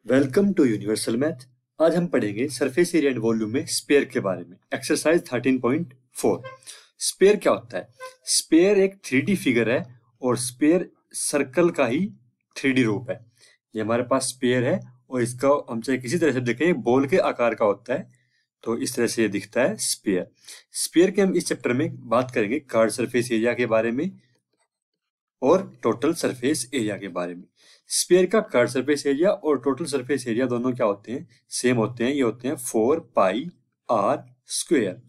Welcome to universal math. आज हम पढ़ेंगे सरफेस एरिया एंड वॉल्यूम में स्पेयर के बारे में। एक्सरसाइज 13.4। स्पेयर क्या होता है? स्पेयर एक 3D फिगर है और स्पेयर सर्कल का ही 3D रूप है। ये हमारे पास स्पेयर है और इसका हम चाहे किसी तरह से देखें बॉल के आकार का होता है, तो इस तरह से ये दिखता है स्पेयर। स्पेयर के हम इस चैप्टर में बात करेंगे कर्व सरफेस एरिया के बारे में और टोटल सरफेस एरिया के बारे में। स्फीयर का कर्व सरफेस एरिया और टोटल सरफेस एरिया दोनों क्या होते हैं? सेम होते हैं। ये होते हैं 4 पाई आर स्क्वायर।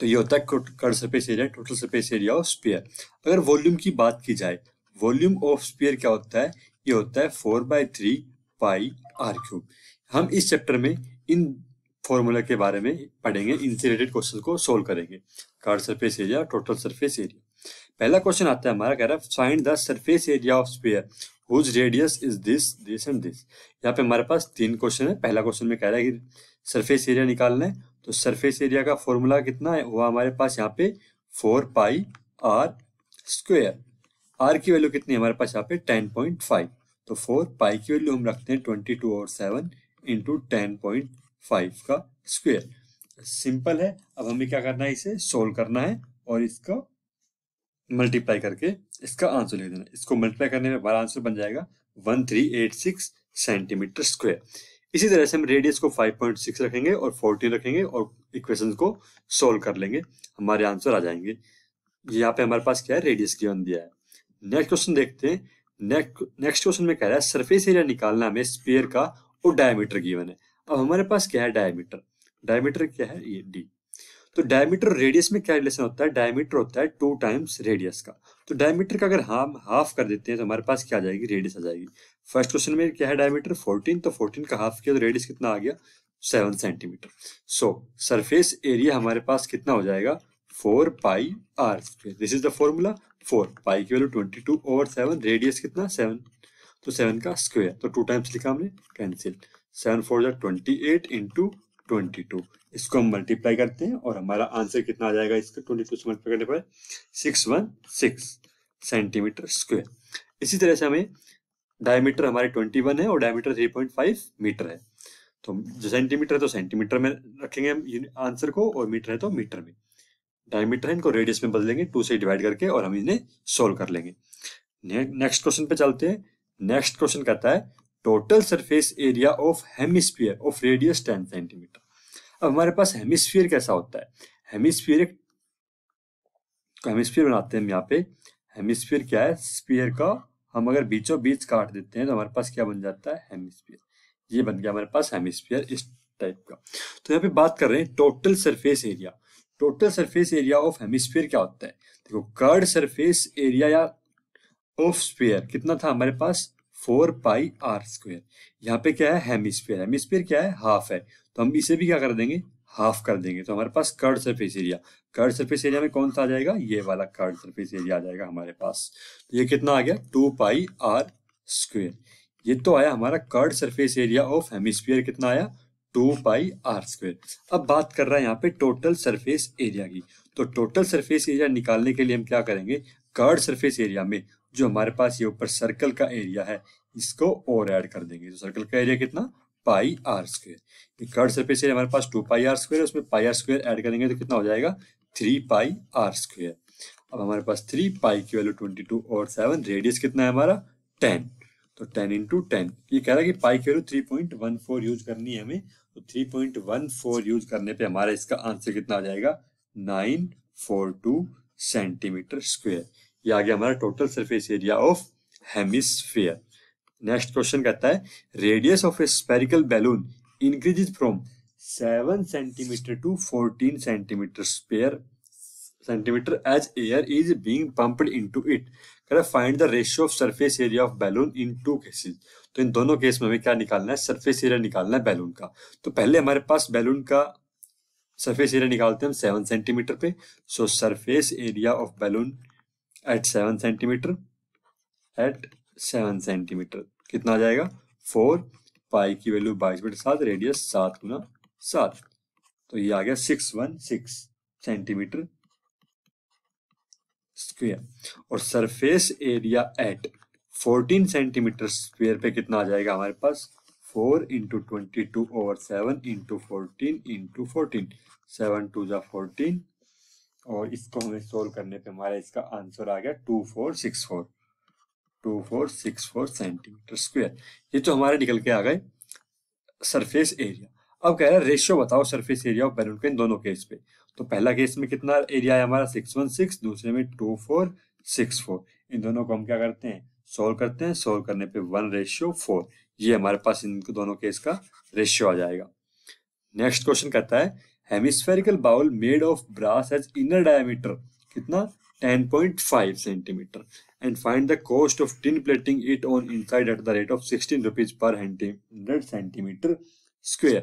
तो ये होता है curve surface area, total surface area of sphere. अगर वॉल्यूम की बात की जाए, वॉल्यूम ऑफ स्फीयर क्या होता है? ये होता है 4/3 पाई आर क्यूब। हम इस चैप्टर में इन फॉर्मूला के बारे में पढ़ेंगे, इनसे रिलेटेड क्वेश्चन को सोल्व करेंगे। Curve surface area, total surface area. पहला क्वेश्चन आता है हमारा, कह रहा है find the surface area of sphere whose radius is this this and this. यहाँ पे हमारे पास 3 क्वेश्चन है। पहला क्वेश्चन में कह रहा है कि सरफेस एरिया निकालना है, तो सरफेस एरिया का फॉर्मूला कितना है? हुआ हमारे पास यहाँ पे 4 पाई आर स्क्वायर। आर की वैल्यू कितनी है हमारे पास यहाँ पे? 10.5। तो 4 पाई की वैल्यू हम रखते हैं 22/7 इंटू 10.5 का स्क्वायर। सिंपल है। अब हमें क्या करना है? इसे सोल्व करना है और इसका मल्टीप्लाई करके इसका आंसर लिख देना। इसको मल्टीप्लाई करने में हमारा आंसर बन जाएगा 1386 सेंटीमीटर स्क्वायर। इसी तरह से हम रेडियस को 5.6 रखेंगे और 14 रखेंगे और इक्वेशन को सोल्व कर लेंगे, हमारे आंसर आ जाएंगे। यहाँ पे हमारे पास क्या है? रेडियस गिवन दिया है। नेक्स्ट क्वेश्चन देखते हैं। नेक्स्ट क्वेश्चन में कह रहा है सरफेस एरिया निकालना हमें स्फीयर का और डायमीटर गिवन है। अब हमारे पास क्या है? डायमीटर। डायमीटर क्या है? ये डी। तो डायमीटर और रेडियस में क्या रिलेशन होता है? डायमीटर होता है 2 टाइम्स रेडियस का। तो डायमीटर का अगर हम हाफ कर देते हैं तो हमारे पास क्या आ जाएगी? रेडियस आ जाएगी। फर्स्ट क्वेश्चन में क्या है? डायमीटर 14, तो 14 का हाफ किया तो रेडियस कितना आ गया? 7 सेंटीमीटर। सो सरफेस एरिया हमारे पास कितना हो जाएगा? 4 pi r square. This is the formula. 4 pi की वैल्यू 22/7, रेडियस कितना? 7, तो 7 का स्क्वायर, तो 2 टाइम्स लिखा हमने, कैंसिल। 7 4 28 इंटू 22। इसको हम मल्टीप्लाई करते हैं और हमारा आंसर कितना आ जाएगा? इसका 22 से मल्टीप्लाई करने पर 616 सेंटीमीटर स्क्वायर। इसी तरह से हमें डायमीटर हमारे 21 है और डायमीटर 3.5 मीटर है। तो जो सेंटीमीटर है तो सेंटीमीटर में रखेंगे हम आंसर को, और मीटर है तो मीटर में। डायमीटर है, इनको रेडियस में बदलेंगे 2 से डिवाइड करके और हम इन्हें सोल्व कर लेंगे। नेक्स्ट क्वेश्चन पे चलते हैं। नेक्स्ट क्वेश्चन कहता है total surface area of hemisphere of radius 10 centimetre. अब हमारे पास हेमिस्फीयर कैसा होता है? हेमिस्फीयर बनाते हैं हम यहाँ पे। हेमिस्फीयर क्या है? स्फीयर का हम अगर बीचों बीच काट देते हैं तो हमारे पास क्या बन जाता है? हेमिस्फीयर। ये बन गया हमारे पास हेमिस्फीयर, इस टाइप का। तो यहाँ पे बात कर रहे हैं total surface area. Total surface area of hemisphere क्या होता है? देखो, कर्व्ड सरफेस एरिया या ऑफ स्फीयर कितना था हमारे पास? 4 पाई आर स्क्वायर। यहाँ पे क्या है? हेमिस्फीयर। हेमिस्फीयर क्या है? हाफ है, तो हम इसे भी क्या कर देंगे? हाफ कर देंगे। तो हमारे पास curved surface area, curved surface area में कौन सा आ जाएगा? ये वाला कर्व्ड सरफेस एरिया आ जाएगा हमारे पास। तो ये कितना आ गया? 2 पाई आर स्क्वायर। ये तो आया हमारा curved surface area of hemisphere. कितना आया? 2 पाई आर स्क्वायर। अब बात कर रहा है यहाँ पे टोटल सरफेस एरिया की। तो टोटल सरफेस एरिया निकालने के लिए हम क्या करेंगे? कर्व्ड सरफेस एरिया में जो हमारे पास ये ऊपर सर्कल का एरिया है, इसको और ऐड कर देंगे। तो सर्कल का एरिया कितना? Pi r square. Curved surface area हमारे पास 2 पाई आर स्क्वायर है, उसमें पाई आर स्क्वायर ऐड करेंगे तो कितना हो जाएगा? 3 पाई आर स्क्वायर। अब हमारे पास 3 पाई की वैल्यू 22/7, रेडियस कितना है हमारा? 10। तो 10 इंटू 10, ये कह रहा है कि पाई की वैल्यू 3.14 यूज करनी है हमें। तो 3.14 यूज करने पे हमारा इसका आंसर कितना आ जाएगा? 942 सेंटीमीटर स्क्वायर। ये आ गया हमारा total surface area of hemisphere. Next question कहता है radius of a spherical balloon increases from 7 centimetre to 14 centimetre as air is being pumped into it. कह रहा है find the ratio of surface area of balloon in 2 cases. तो इन दोनों case में हमें क्या निकालना है? सरफेस एरिया निकालना है बैलून का। तो पहले हमारे पास बैलून का सरफेस एरिया निकालते हैं हम 7 सेंटीमीटर पे। So surface area of balloon at 7 centimetre, at 7 centimetre कितना आ जाएगा? 4 पाई की वैल्यू 22/7, रेडियस 7 गुना 7, तो ये आ गया 616 सेंटीमीटर स्क्वायर। और surface area at 14 centimetre square पे कितना आ जाएगा हमारे पास, 4 इंटू 22/7 इंटू 14 इंटू 14, 7 2 जा 14, और इसको हमें सोल्व करने पे हमारा इसका आंसर आ गया 2464 सेंटीमीटर स्क्वायर। ये तो हमारे निकल के आ गए सरफेस एरिया। अब कह रहा है रेशियो बताओ सरफेस एरिया ऑफ बैलून के इन दोनों केस पे। तो पहला केस में कितना एरिया है हमारा 616, दूसरे में 2464। इन दोनों को हम क्या करते हैं, सोल्व करते हैं। सोल्व करने पे 1:4, ये हमारे पास इन दोनों केस का रेशियो आ जाएगा। नेक्स्ट क्वेश्चन कहता है hemispherical bowl made of brass has inner diameter कितना 10.5 centimetre and find the cost of tin plating it on inside at the rate of 16 rupees per 100 centimeter square।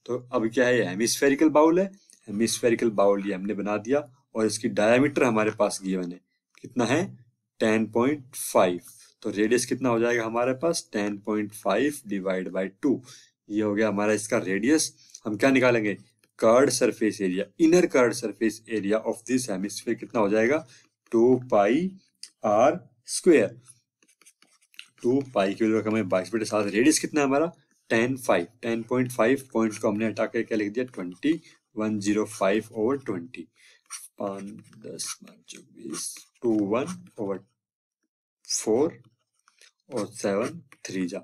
तो अब क्या है, hemispherical bowl है, hemispherical bowl ये हमने बना दिया और इसकी डायमीटर हमारे पास गिवन है, कितना है 10.5। तो रेडियस कितना हो जाएगा हमारे पास 10.5 डिवाइड बाई 2, ये हो गया हमारा इसका रेडियस। हम क्या निकालेंगे, curved surface area, inner curved surface area of this hemisphere कितना हो जाएगा 2 πr स्क्वायर। 2 पाई की वैल्यू हमें 22/7, रेडियस कितना है हमारा 10.5 पॉइंट को हमने हटा के क्या लिख दिया 2105/20, 5 10 24 21/4 और 7 3 जा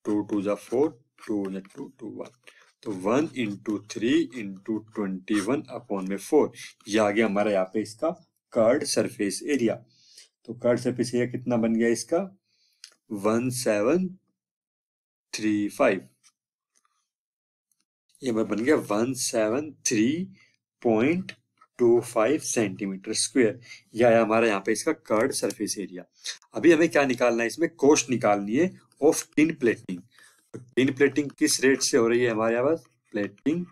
2 2 जा 4 2 जा 2 2 1, तो 1 इंटू 3 इंटू 21/4, ये आ गया हमारा यहाँ पे इसका कर्ड सरफेस एरिया। तो कर्ड सरफेस एरिया कितना बन गया इसका 1735, ये बन गया 173.25 सेंटीमीटर स्क्वायर, यह आया हमारा यहाँ पे इसका कर्ड सरफेस एरिया। अभी हमें क्या निकालना है, इसमें कॉस्ट निकालनी है ऑफ टिन प्लेटिंग। तो टिन प्लेटिंग किस रेट से हो रही है हमारे यहाँ, प्लेटिंग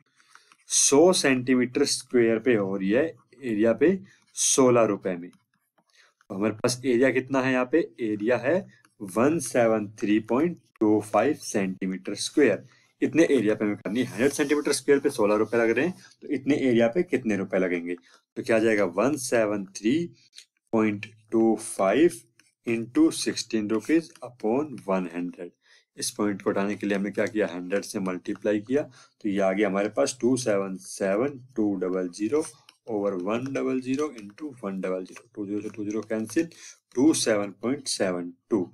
100 सेंटीमीटर स्क्वायर पे हो रही है, एरिया पे 16 रुपए में। तो हमारे पास एरिया कितना है, यहाँ पे एरिया है 173.25 सेंटीमीटर स्क्वायर। इतने एरिया पे हमें करनी है, 100 सेंटीमीटर स्क्वायर पे 16 रुपए लग रहे हैं, तो इतने एरिया पे कितने रुपए लगेंगे, तो क्या आ जाएगा 173.25 इंटू 16 रुपीज अपॉन 100। इस पॉइंट को उठाने के लिए हमने क्या किया, 100 से मल्टीप्लाई किया, तो ये आ गया हमारे पास 277,200 ओवर 100 इंटू 100, 20 से 20 कैंसिल, 27.72,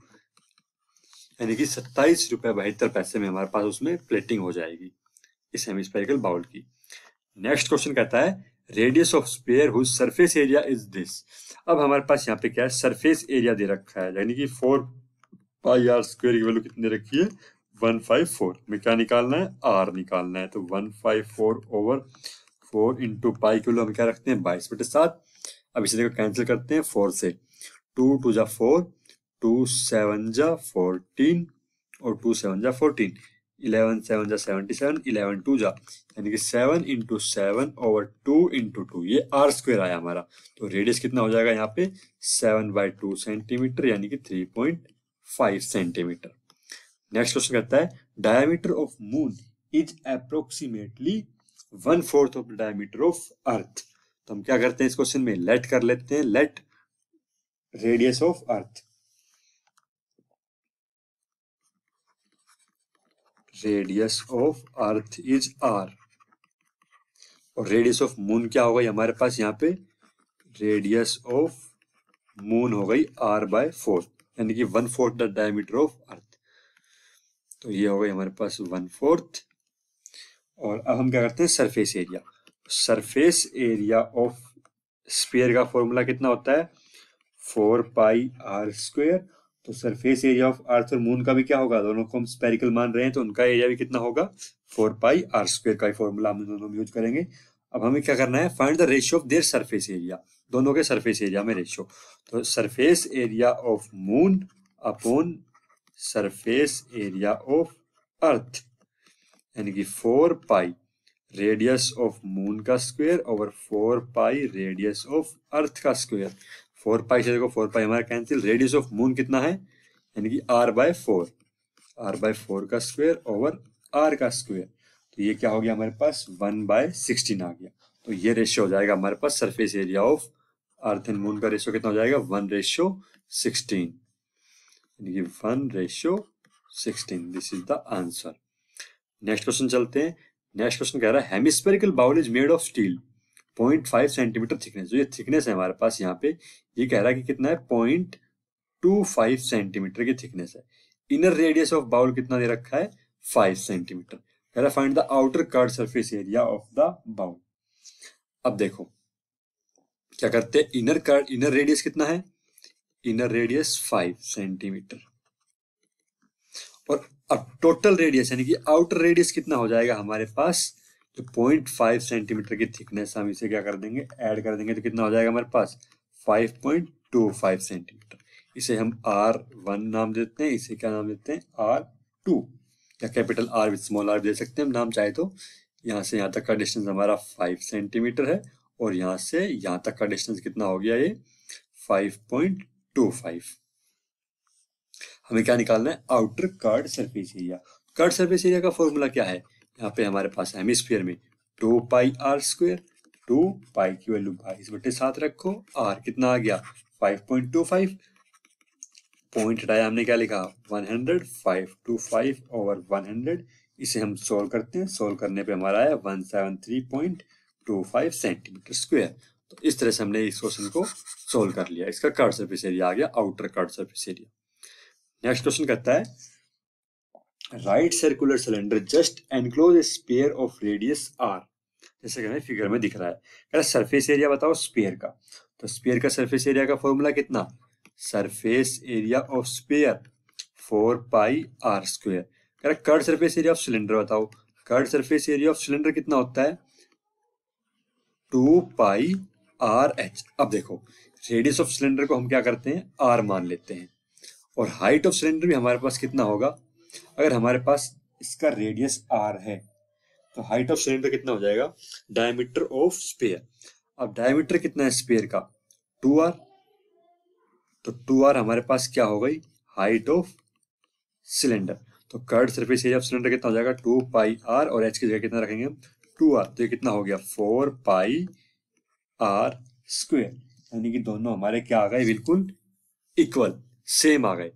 यानी कि 27 रुपए 72 पैसे में हमारे पास उसमें प्लेटिंग हो जाएगी इस हेमिस्फेरिकल बाउल की। नेक्स्ट क्वेश्चन कहता है radius of sphere whose surface area is this. अब हमारे पास यहाँ पे क्या है, सरफेस एरिया दे रखा है, यानी कि 4πr स्क्वायर की वैल्यू कितनी रखी है 154, में क्या निकालना है r निकालना है, तो 154/4 इंटू पाई की वैल्यू हम क्या रखते हैं 22/7। अब इसे देखो कैंसिल करते हैं 4 से, 2 2 जा 4, 2 7 जा 14 और 2 7 जा 14, 11 7 जा 77, 11 2 जा, यानी कि 7 इंटू 7/2 इंटू 2, ये r स्क्वायर आया हमारा। तो रेडियस कितना हो जाएगा यहाँ पे 7/2 सेंटीमीटर, यानी कि 3.5 सेंटीमीटर। नेक्स्ट क्वेश्चन कहता है diameter of moon is approximately 1/4 of diameter of earth. तो हम क्या करते हैं इस क्वेश्चन में, लेट कर लेते हैं, let radius of earth, radius of earth is r, और रेडियस ऑफ मून क्या हो गई हमारे पास यहाँ पे, रेडियस ऑफ मून हो गई r/4, यानी कि 1/4 द डायमीटर ऑफ अर्थ। तो ये हो गई हमारे पास 1/4। और अब हम क्या करते हैं surface area, surface area of sphere का फॉर्मूला कितना होता है 4πr स्क्वायर। तो सरफेस एरिया ऑफ अर्थ और मून का भी क्या होगा, दोनों को हम स्फेरिकल मान रहे हैं, तो उनका एरिया भी कितना होगा 4πr स्क्वायर का ही फॉर्मूला हम दोनों यूज करेंगे। अब हमें क्या करना है, find the ratio of their surface area, दोनों के सरफेस एरिया में रेशियो। तो surface area of moon upon surface area of earth, यानी कि 4π रेडियस ऑफ मून का square over 4π radius of earth का स्क्वायर। 4π से देखो 4π हमारा कैंसिल, रेडियस ऑफ मून कितना है, यानी कि r/4, r/4 का स्क्वायर ओवर r का स्क्वायर। तो ये क्या हो गया हमारे पास 1/16 आ गया। तो ये रेशियो हो जाएगा हमारे पास surface area of earth and moon का रेशियो कितना हो जाएगा 1:16। यानी कि 1:16। This is the answer. Next question चलते हैं। नेक्स्ट क्वेश्चन कह रहा है hemispherical bowl is made of steel 0.5 centimetre thickness. जो ये थिकनेस है हमारे पास यहाँ पे, ये कह रहा है कि कितना है, 0.25 सेंटीमीटर की थिकनेस है। इनर रेडियस ऑफ बाउल कितना दे रखा है, 5 सेंटीमीटर। कह रहा है find the outer curved surface area of the bowl. अब देखो क्या करते हैं, इनर रेडियस कितना है, इनर रेडियस 5 सेंटीमीटर, और अब टोटल रेडियस यानी कि आउटर रेडियस कितना हो जाएगा हमारे पास, तो 0.5 सेंटीमीटर की थिकनेस हम इसे क्या कर देंगे, ऐड कर देंगे, तो कितना हो जाएगा हमारे पास 5.25 सेंटीमीटर। इसे हम R1 नाम देते हैं, इसे क्या नाम देते हैं, R2, या capital R with small r दे सकते हैं हम नाम चाहे तो। यहाँ से यहाँ तक का डिस्टेंस हमारा 5 सेंटीमीटर है, और यहाँ से यहाँ तक का डिस्टेंस कितना हो गया, ये 5.25। हमें क्या निकालना है, outer curved surface area. Curved surface area का फॉर्मूला क्या है, यहाँ पे हमारे पास हेमिस्फीयर में 2πr², 2π की वैल्यू 22/7 रखो, r कितना आ गया 5.25, पॉइंट हटाया हमने, क्या लिखा 100, 525/100। इसे हम सोल्व करते हैं, सोल्व करने पे हमारा आया 173.25 सेंटीमीटर स्क्वायर। तो इस तरह से हमने इस क्वेश्चन को सोल्व कर लिया। इसका कर्व्ड सरफेस एरिया आ गया, outer curved surface area. Next question कहता है right circular cylinder just enclose A sphere of radius r। जैसे कि हमें फिगर में दिख रहा है, सरफेस एरिया बताओ स्फीयर का। तो स्फीयर का सरफेस एरिया का फॉर्मूला कितना, surface area of sphere 4πr²। Curved surface area of cylinder बताओ, curved surface area of cylinder कितना होता है, 2πrh। अब देखो रेडियस ऑफ सिलेंडर को हम क्या करते हैं, r मान लेते हैं, और हाइट ऑफ सिलेंडर भी हमारे पास कितना होगा, अगर हमारे पास इसका रेडियस r है तो हाइट ऑफ सिलेंडर कितना हो जाएगा, डायमीटर ऑफ स्फीयर। अब डायमीटर कितना है स्फीयर का, 2r, तो 2r हमारे पास क्या हो गई, हाइट ऑफ सिलेंडर। तो curved surface area of cylinder कितना हो जाएगा, 2πr, और h की जगह कितना रखेंगे हम, 2r, तो ये कितना हो गया 4πr²। यानी कि दोनों हमारे क्या आ गए, बिल्कुल इक्वल, सेम आ गए।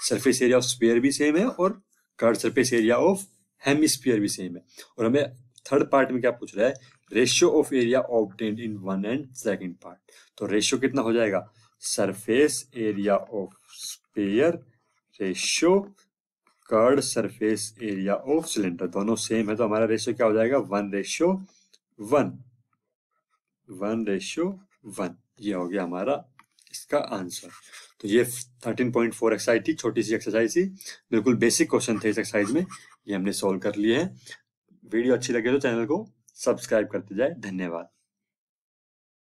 सरफेस एरिया ऑफ स्फीयर भी सेम है, और curved surface area of hemisphere भी सेम है। और हमें थर्ड पार्ट में क्या पूछ रहा है, ratio of area obtained in one and second part. तो रेशियो कितना हो जाएगा, surface area of sphere ratio curved surface area of cylinder, दोनों सेम है, तो हमारा रेशियो क्या हो जाएगा, 1:1, 1:1। ये हो गया हमारा इसका आंसर। तो ये 13.4 एक्सरसाइज थी, छोटी सी एक्सरसाइज थी, बिल्कुल बेसिक क्वेश्चन थे इस एक्सरसाइज में, ये हमने सॉल्व कर लिए हैं। वीडियो अच्छी लगे तो चैनल को सब्सक्राइब करते जाए। धन्यवाद।